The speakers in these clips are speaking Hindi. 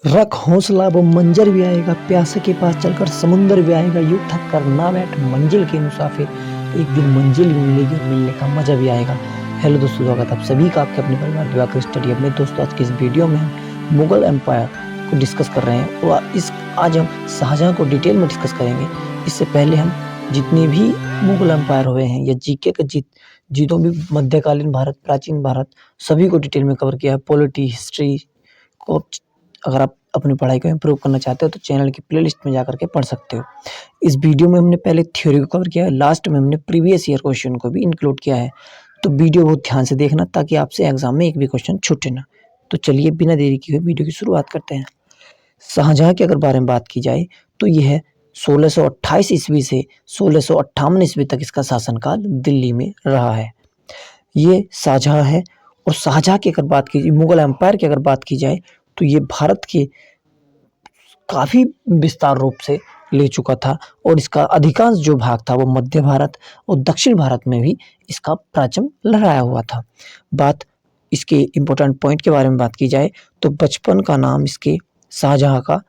रख हौसला वो मंजर भी आएगा, प्यासे के पास चलकर समुंदर भी आएगा, यूं थक कर ना बैठ मंजिल के मुसाफिर, एक दिन मंजिल भी मिलेगी, मिलने का मजा भी आएगा। हेलो दोस्तों, स्वागत आप सभी का आपके अपने परिवार दिवाकर स्टडी में। दोस्तों आज की इस वीडियो में हम मुगल एम्पायर को डिस्कस कर रहे हैं और आज हम शाहजहां को डिटेल में डिस्कस करेंगे। इससे पहले हम जितने भी मुगल एम्पायर हुए हैं या जीके के जीतों भी मध्यकालीन भारत, प्राचीन भारत, सभी को डिटेल में कवर किया है। पॉलिटी, हिस्ट्री को अगर आप अपनी पढ़ाई को इम्प्रूव करना चाहते हो तो चैनल की प्लेलिस्ट में जाकर के पढ़ सकते हो। इस वीडियो में हमने पहले थ्योरी को कवर किया है, लास्ट में हमने प्रीवियस ईयर क्वेश्चन को भी इंक्लूड किया है। तो वीडियो बहुत ध्यान से देखना ताकि आपसे एग्जाम में एक भी क्वेश्चन छूटे ना। तो चलिए बिना देरी किए वीडियो की शुरुआत करते हैं। शाहजहां के अगर बारे में बात की जाए तो यह 1628 ईस्वी से 1658 ईस्वी तक इसका शासनकाल दिल्ली में रहा है। ये शाहजहां है। और शाहजहां की अगर बात की, मुगल एम्पायर की अगर बात की जाए तो ये भारत के काफ़ी विस्तार रूप से ले चुका था और इसका अधिकांश जो भाग था वो मध्य भारत और दक्षिण भारत में भी इसका परचम लहराया हुआ था। बात इसके इम्पोर्टेंट पॉइंट के बारे में बात की जाए तो बचपन का नाम इसके शाहजहां का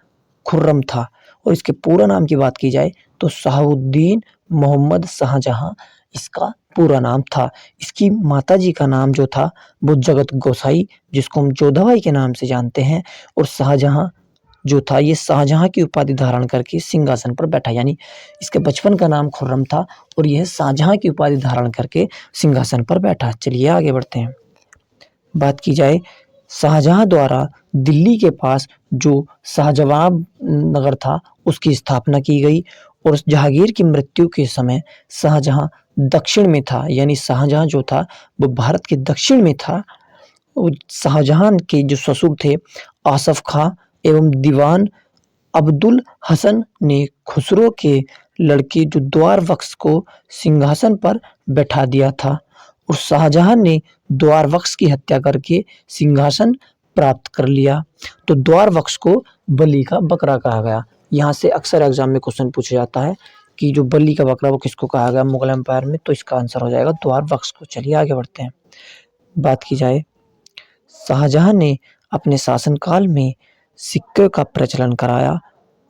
खुर्रम था और इसके पूरा नाम की बात की जाए तो शहाबुद्दीन मोहम्मद शाहजहां इसका पूरा नाम था। इसकी माताजी का नाम जो था वो जगत गोसाई, जिसको हम जोधाबाई के नाम से जानते हैं। और शाहजहां जो था ये शाहजहां की उपाधि धारण करके सिंहासन पर बैठा, यानी इसके बचपन का नाम खुर्रम था और यह शाहजहां की उपाधि धारण करके सिंहासन पर बैठा। चलिए आगे बढ़ते हैं। बात की जाए शाहजहां द्वारा दिल्ली के पास जो शाहजवाब नगर था उसकी स्थापना की गई और जहांगीर की मृत्यु के समय शाहजहां दक्षिण में था, यानी शाहजहां जो था वो भारत के दक्षिण में था। शाहजहां के जो ससुर थे आसफ खां एवं दीवान अब्दुल हसन ने खुसरो के लड़के जो द्वार बख्श को सिंहासन पर बैठा दिया था और शाहजहां ने द्वार बख्श की हत्या करके सिंहासन प्राप्त कर लिया। तो द्वार बख्श को बलि का बकरा कहा गया। यहाँ से अक्सर एग्जाम में क्वेश्चन पूछा जाता है कि जो बलि का बकरा वो किसको कहा गया मुगल एम्पायर में, तो इसका आंसर हो जाएगा द्वार बख्श को। चलिए आगे बढ़ते हैं। बात की जाए शाहजहां ने अपने शासनकाल में सिक्के का प्रचलन कराया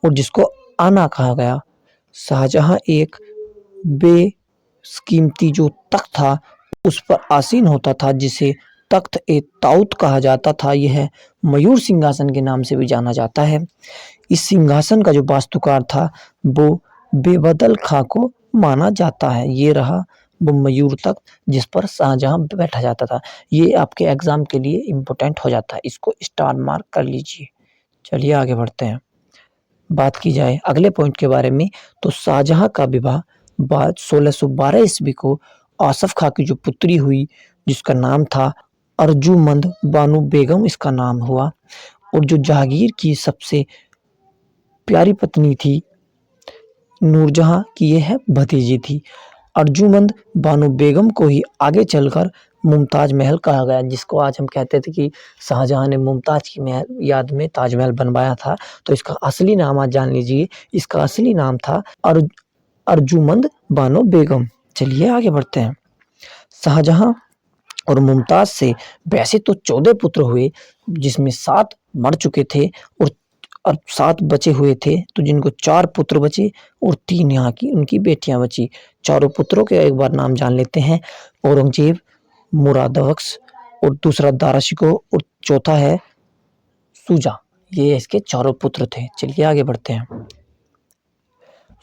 और जिसको आना कहा गया। शाहजहां एक बेकीमती जो तख्त था उस पर आसीन होता था जिसे तख्त ए ताउत कहा जाता था। यह मयूर सिंहासन के नाम से भी जाना जाता है। इस सिंहासन का जो वास्तुकार था वो बेबदल खां को माना जाता है। ये रहा वो मयूर तख्त जिस पर शाहजहां बैठा जाता था। ये आपके एग्जाम के लिए इम्पोर्टेंट हो जाता है, इसको स्टार मार्क कर लीजिए। चलिए आगे बढ़ते हैं। बात की जाए अगले पॉइंट के बारे में तो शाहजहां का विवाह 1612 ईस्वी को आसफ खां की जो पुत्री हुई जिसका नाम था अर्जुमंद बानो बेगम इसका नाम हुआ। और जो जहांगीर की सबसे प्यारी पत्नी थी नूरजहां की यह भतीजी थी। अर्जुमंद बानो बेगम को ही आगे चलकर मुमताज महल कहा गया, जिसको आज हम कहते थे कि शाहजहां ने मुमताज की महल याद में ताजमहल बनवाया था। तो इसका असली नाम आज जान लीजिए, इसका असली नाम था अर्जुमंद बानो बेगम। चलिए आगे बढ़ते हैं। शाहजहां और मुमताज से वैसे तो 14 पुत्र हुए जिसमें 7 मर चुके थे और 7 बचे हुए थे, तो जिनको 4 पुत्र बचे और 3 यहाँ की उनकी बेटियां बची। चारों पुत्रों के एक बार नाम जान लेते हैं। औरंगजेब, मुरादबख्श और दूसरा दाराशिको और चौथा है शुजा। ये इसके चारों पुत्र थे। चलिए आगे बढ़ते हैं।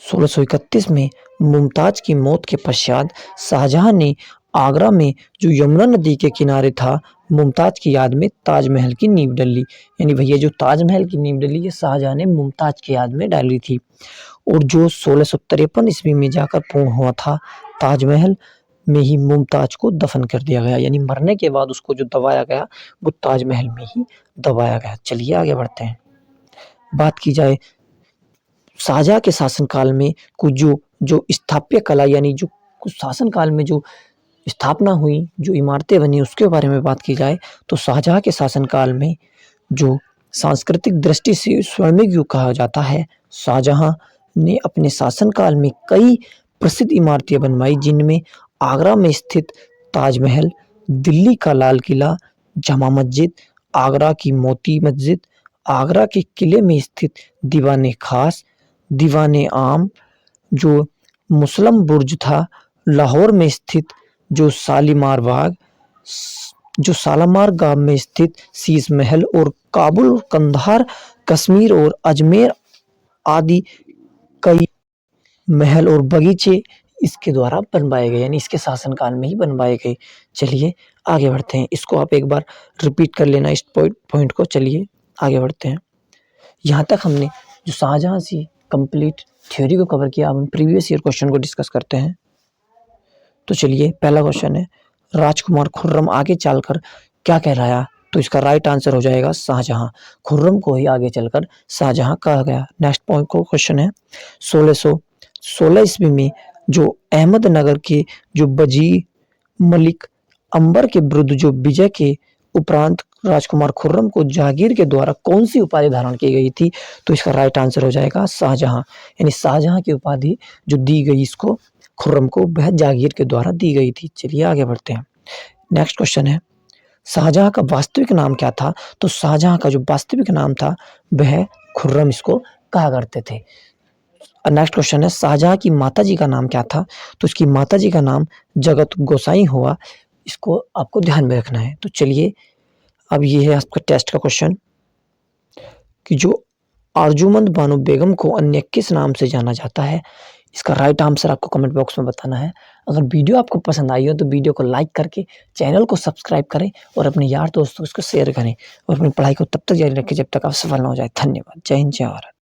1631 में मुमताज की मौत के पश्चात शाहजहां ने आगरा में जो यमुना नदी के किनारे था मुमताज की याद में ताजमहल की नींव डली। यानी भैया जो ताजमहल की नींव डली है शाहजहां ने मुमताज की याद में डाली थी। और जो 1653 ईस्वी में जाकर पूर्ण हुआ था, ताजमहल में ही मुमताज को दफन कर दिया गया, यानी मरने के बाद उसको जो दबाया गया वो ताजमहल में ही दबाया गया। चलिए आगे बढ़ते हैं। बात की जाए शाहजहां के शासनकाल में कुछ जो स्थापत्य कला, यानी जो कुछ शासनकाल में जो स्थापना हुई, जो इमारतें बनी, उसके बारे में बात की जाए तो शाहजहां के शासनकाल में जो सांस्कृतिक दृष्टि से स्वर्णिम युग कहा जाता है, शाहजहां ने अपने शासनकाल में कई प्रसिद्ध इमारतें बनवाई, जिनमें आगरा में स्थित ताजमहल, दिल्ली का लाल किला, जमा मस्जिद, आगरा की मोती मस्जिद, आगरा के किले में स्थित दीवाने खास, दीवाने आम, जो मुसलम बुर्ज था, लाहौर में स्थित जो शालीमार बाग, जो शालीमार बाग में स्थित शीश महल, और काबुल, कंधार, कश्मीर और अजमेर आदि कई महल और बगीचे इसके द्वारा बनवाए गए, यानी इसके शासनकाल में ही बनवाए गए। चलिए आगे बढ़ते हैं, इसको आप एक बार रिपीट कर लेना इस पॉइंट को। चलिए आगे बढ़ते हैं। यहाँ तक हमने जो शाहजहां की कंप्लीट थ्योरी को कवर किया। अब हम प्रीवियस ईयर क्वेश्चन को डिस्कस करते हैं। तो चलिए पहला क्वेश्चन है, राजकुमार खुर्रम आगे चलकर क्या कहलाया? तो इसका राइट आंसर हो जाएगा शाहजहां। खुर्रम को ही आगे चलकर शाहजहां कहा गया। नेक्स्ट पॉइंट को क्वेश्चन है, 1616 ईस्वी में जो अहमदनगर के जो बजी मलिक अंबर के विरुद्ध जो विजय के उपरांत राजकुमार खुर्रम को जहांगीर के द्वारा कौन सी उपाधि धारण की गई थी? तो इसका राइट आंसर हो जाएगा शाहजहां। यानी शाहजहां की उपाधि जो दी गई इसको खुर्रम को, वह जहांगीर के द्वारा दी गई थी। चलिए आगे बढ़ते हैं। नेक्स्ट क्वेश्चन है, शाहजहां का वास्तविक नाम क्या था? तो शाहजहां का जो वास्तविक नाम था वह खुर्रम इसको कहा करते थे। नेक्स्ट क्वेश्चन है, शाहजहां की माताजी का नाम क्या था? तो उसकी माताजी का नाम जगत गोसाई हुआ। इसको आपको ध्यान में रखना है। तो चलिए अब ये है आपका टेस्ट का क्वेश्चन कि जो अर्जुमंद बानो बेगम को अन्य किस नाम से जाना जाता है? इसका राइट आंसर आपको कमेंट बॉक्स में बताना है। अगर वीडियो आपको पसंद आई हो तो वीडियो को लाइक करके चैनल को सब्सक्राइब करें और अपने यार दोस्तों को इसको शेयर करें और अपनी पढ़ाई को तब तक जारी रखें जब तक आप सफल ना हो जाए। धन्यवाद। जय हिंद, जय भारत।